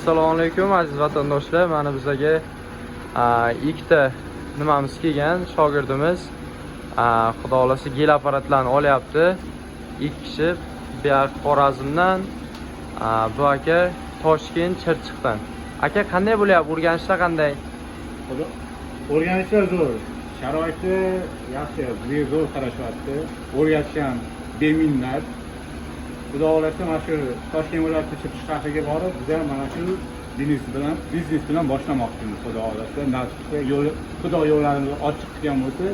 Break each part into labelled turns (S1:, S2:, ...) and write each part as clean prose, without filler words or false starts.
S1: Assalomu alaykum aziz vatandoshlar. Mana bizga ikkita nimamiz kelgan. Shogirdimiz xudo xolasa gel apparatlarni olyapti. Ikki kishi bu yoq Xorazmdan, bu aka Toshkent Chirchiqdan. Aka qanday bo'lyapti? O'rganishlar qanday?
S2: O'rganishlar zo'r. Sharoiti yaxshi, bizga zo'r qarashyapti. O'rgatish ham beminnat. Xudo xolasa mana shu Toshkent viloyati Chirchiq shahriga borib, biz ham mana shu biznes bilan boshlamoqchimiz. Xudo xolasa nasibda yo'l, Xudo yo'llarimizni ochiq qilgan bo'lsa,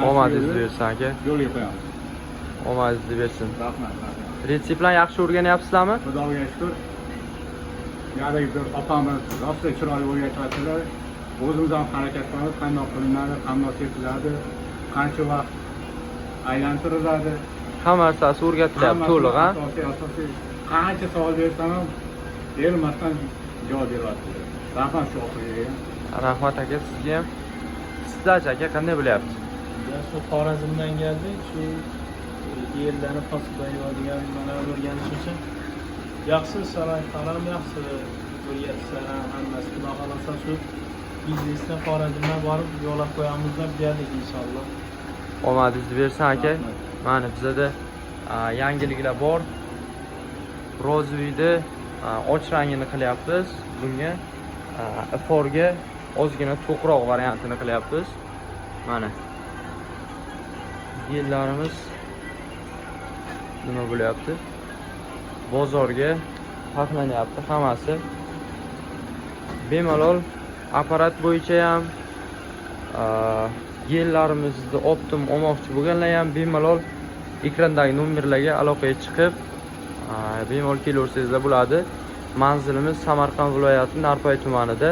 S1: Omadingizni bersin aka.
S2: yo'lga qo'yamiz.
S1: Omadingizni bersin.
S2: Rahmat.
S1: Retseptlarni yaxshi o'rganyapsizlarmi?
S2: Xudoga shukr. Ya'ni bir opamiz rosa chiroyli o'rgatyaptilar. O'zimiz ham harakat qilamiz, qanday qilinadi, qanday sepiladi, qancha vaqt aylantiriladi.
S1: Hamma narsasi o'rgatilyapti to'liq, ha?
S2: Asosiy qancha savol bersam ham bermasdan javob beryapti. Rahmat shu oxiriga.
S1: Rahmat aka, sizga ham. Sizlarchi aka qanday bo'lyapti?
S3: Shu Xorazmdan keldik, shu yerlarni fasida yeydigan mana o'rganish uchun yaxshi sharoitlar ham yaxshi o'rgatishlar ham hammasi. Xudo xolasa shu biznesni Xorazmdan borib yo'lga qo'yamiz deb keldik inshaalloh.
S1: Omadingizni bersin aka. Mana bizda yangiliklar bor. Rozviyni och rangini qilyapmiz. Bunga iforga ozgina to'qroq variantini qilyapmiz. Mana gellarimiz nima bo'lyapti? Bozorga taxlanyapti hammasi. Bemalol apparat bo'yicha ham gellarimizni optim olmoqchi bo'lganlar ham bemalol ekrandagi nomerlarga aloqaga chiqib bemalol kelaversangizlar bo'ladi. Manzilimiz Samarqand viloyati Narpay tumanida.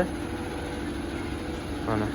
S1: Mana